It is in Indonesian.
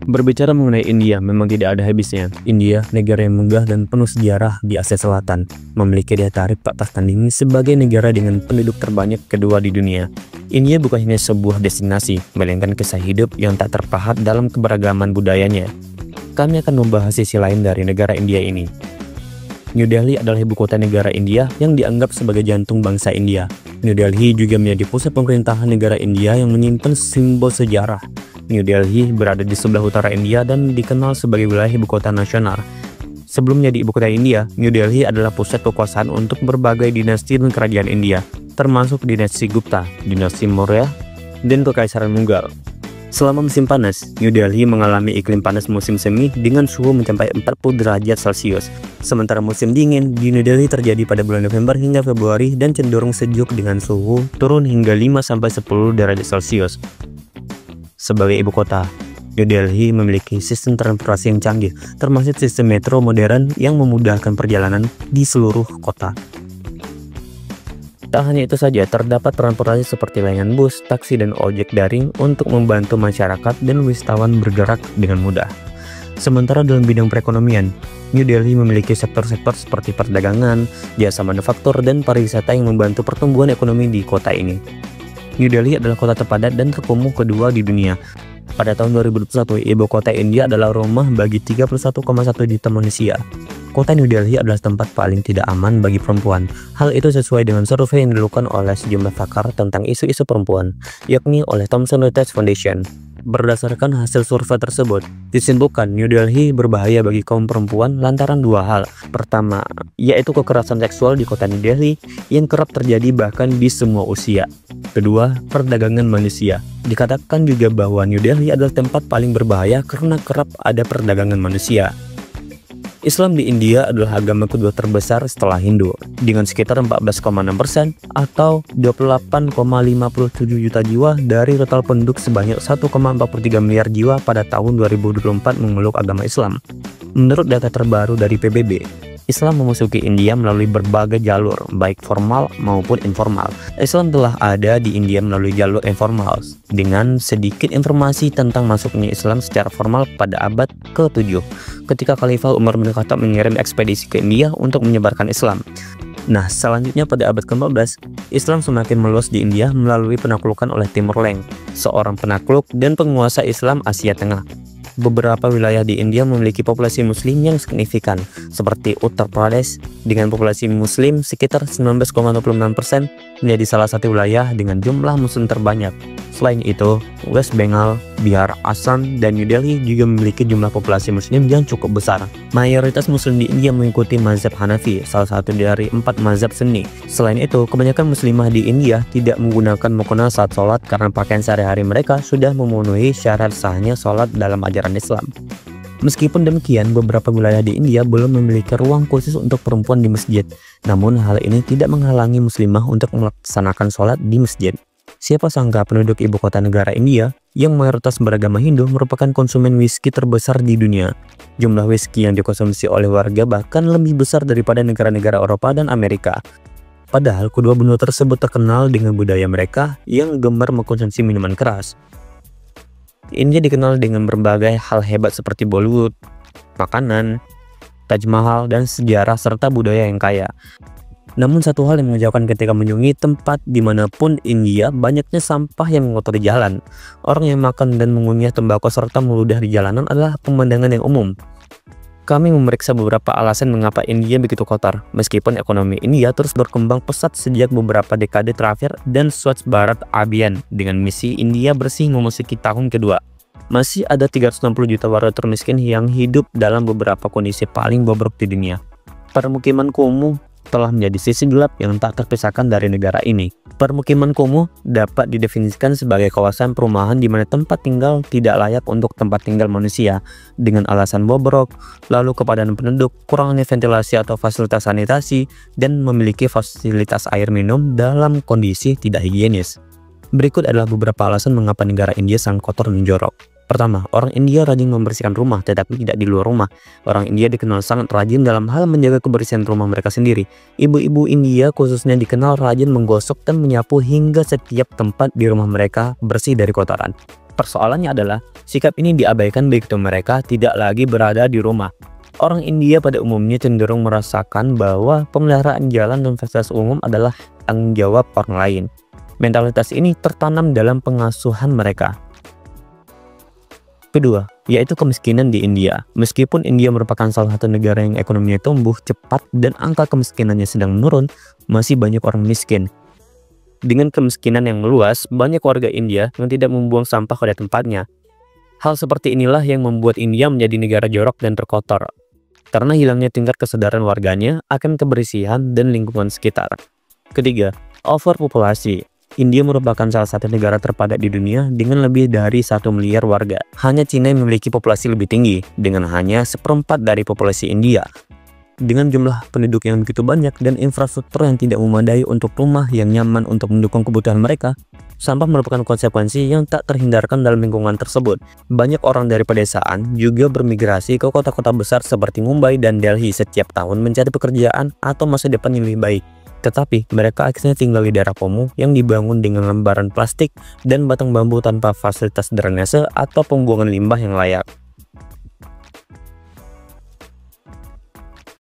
Berbicara mengenai India, memang tidak ada habisnya. India, negara yang megah dan penuh sejarah di Asia Selatan, memiliki daya tarik tak tertandingi sebagai negara dengan penduduk terbanyak kedua di dunia. India bukan hanya sebuah destinasi, melainkan kisah hidup yang tak terpahat dalam keberagaman budayanya. Kami akan membahas sisi lain dari negara India ini. New Delhi adalah ibu kota negara India yang dianggap sebagai jantung bangsa India. New Delhi juga menjadi pusat pemerintahan negara India yang menyimpan simbol sejarah. New Delhi berada di sebelah utara India dan dikenal sebagai wilayah ibu kota nasional. Sebelum menjadi ibu kota India, New Delhi adalah pusat kekuasaan untuk berbagai dinasti dan kerajaan India, termasuk dinasti Gupta, dinasti Maurya, dan kekaisaran Mughal. Selama musim panas, New Delhi mengalami iklim panas musim semi dengan suhu mencapai 40 derajat Celcius. Sementara musim dingin di New Delhi terjadi pada bulan November hingga Februari dan cenderung sejuk dengan suhu turun hingga 5-10 derajat Celcius. Sebagai ibu kota, New Delhi memiliki sistem transportasi yang canggih, termasuk sistem metro modern yang memudahkan perjalanan di seluruh kota. Tak hanya itu saja, terdapat transportasi seperti layanan bus, taksi, dan ojek daring untuk membantu masyarakat dan wisatawan bergerak dengan mudah. Sementara dalam bidang perekonomian, New Delhi memiliki sektor-sektor seperti perdagangan, jasa manufaktur, dan pariwisata yang membantu pertumbuhan ekonomi di kota ini. New Delhi adalah kota terpadat dan terkumuh kedua di dunia. Pada tahun 2021, ibu kota India adalah rumah bagi 31,1 juta manusia. Kota New Delhi adalah tempat paling tidak aman bagi perempuan. Hal itu sesuai dengan survei yang dilakukan oleh sejumlah pakar tentang isu-isu perempuan, yakni oleh Thomson Reuters Foundation. Berdasarkan hasil survei tersebut, disimpulkan New Delhi berbahaya bagi kaum perempuan lantaran dua hal. Pertama, yaitu kekerasan seksual di kota New Delhi yang kerap terjadi bahkan di semua usia. Kedua, perdagangan manusia. Dikatakan juga bahwa New Delhi adalah tempat paling berbahaya karena kerap ada perdagangan manusia. Islam di India adalah agama kedua terbesar setelah Hindu, dengan sekitar 14,6% atau 28,57 juta jiwa dari total penduduk sebanyak 1,43 miliar jiwa pada tahun 2024 memeluk agama Islam. Menurut data terbaru dari PBB, Islam memasuki India melalui berbagai jalur, baik formal maupun informal. Islam telah ada di India melalui jalur informal, dengan sedikit informasi tentang masuknya Islam secara formal pada abad ke-7, ketika Khalifah Umar bin Khattab mengirim ekspedisi ke India untuk menyebarkan Islam. Nah, selanjutnya pada abad ke-14, Islam semakin meluas di India melalui penaklukan oleh Timur Leng, seorang penakluk dan penguasa Islam Asia Tengah. Beberapa wilayah di India memiliki populasi muslim yang signifikan, seperti Uttar Pradesh dengan populasi muslim sekitar 19,26% menjadi salah satu wilayah dengan jumlah muslim terbanyak. Selain itu, West Bengal, Bihar, Assam, dan New Delhi juga memiliki jumlah populasi muslim yang cukup besar. Mayoritas muslim di India mengikuti mazhab Hanafi, salah satu dari 4 mazhab Sunni. Selain itu, kebanyakan muslimah di India tidak menggunakan mukena saat sholat karena pakaian sehari-hari mereka sudah memenuhi syarat sahnya sholat dalam ajaran Islam. Meskipun demikian, beberapa wilayah di India belum memiliki ruang khusus untuk perempuan di masjid. Namun, hal ini tidak menghalangi muslimah untuk melaksanakan sholat di masjid. Siapa sangka penduduk ibu kota negara India yang mayoritas beragama Hindu merupakan konsumen whisky terbesar di dunia. Jumlah whisky yang dikonsumsi oleh warga bahkan lebih besar daripada negara-negara Eropa dan Amerika. Padahal kedua benua tersebut terkenal dengan budaya mereka yang gemar mengkonsumsi minuman keras. India dikenal dengan berbagai hal hebat seperti Bollywood, makanan, Taj Mahal, dan sejarah serta budaya yang kaya. Namun satu hal yang mengejauhkan ketika mengunjungi tempat dimanapun India, banyaknya sampah yang mengotori jalan. Orang yang makan dan mengunyah tembakau serta meludah di jalanan adalah pemandangan yang umum. Kami memeriksa beberapa alasan mengapa India begitu kotor, meskipun ekonomi India terus berkembang pesat sejak beberapa dekade terakhir dan Swachh Bharat Abhiyan dengan misi India bersih memasuki tahun kedua. Masih ada 360 juta warga termiskin yang hidup dalam beberapa kondisi paling bobrok di dunia. Permukiman kumuh telah menjadi sisi gelap yang tak terpisahkan dari negara ini. Permukiman kumuh dapat didefinisikan sebagai kawasan perumahan di mana tempat tinggal tidak layak untuk tempat tinggal manusia, dengan alasan bobrok, lalu kepadatan penduduk, kurangnya ventilasi atau fasilitas sanitasi, dan memiliki fasilitas air minum dalam kondisi tidak higienis. Berikut adalah beberapa alasan mengapa negara India sangat kotor dan jorok. Pertama, orang India rajin membersihkan rumah tetapi tidak di luar rumah. Orang India dikenal sangat rajin dalam hal menjaga kebersihan rumah mereka sendiri. Ibu-ibu India khususnya dikenal rajin menggosok dan menyapu hingga setiap tempat di rumah mereka bersih dari kotoran. Persoalannya adalah Sikap ini diabaikan begitu mereka tidak lagi berada di rumah. Orang India pada umumnya cenderung merasakan bahwa pemeliharaan jalan dan fasilitas umum adalah tanggung jawab orang lain. Mentalitas ini tertanam dalam pengasuhan mereka. Kedua, yaitu kemiskinan di India. Meskipun India merupakan salah satu negara yang ekonominya tumbuh cepat dan angka kemiskinannya sedang menurun, masih banyak orang miskin. Dengan kemiskinan yang meluas, banyak warga India yang tidak membuang sampah pada tempatnya. Hal seperti inilah yang membuat India menjadi negara jorok dan terkotor, karena hilangnya tingkat kesadaran warganya akan kebersihan dan lingkungan sekitar. Ketiga, overpopulasi. India merupakan salah satu negara terpadat di dunia dengan lebih dari 1 miliar warga. Hanya Cina yang memiliki populasi lebih tinggi, dengan hanya 1/4 dari populasi India. Dengan jumlah penduduk yang begitu banyak dan infrastruktur yang tidak memadai untuk rumah yang nyaman untuk mendukung kebutuhan mereka, sampah merupakan konsekuensi yang tak terhindarkan dalam lingkungan tersebut. Banyak orang dari pedesaan juga bermigrasi ke kota-kota besar seperti Mumbai dan Delhi setiap tahun mencari pekerjaan atau masa depan yang lebih baik. Tetapi mereka akhirnya tinggal di daerah kumuh yang dibangun dengan lembaran plastik dan batang bambu tanpa fasilitas drainase atau pembuangan limbah yang layak.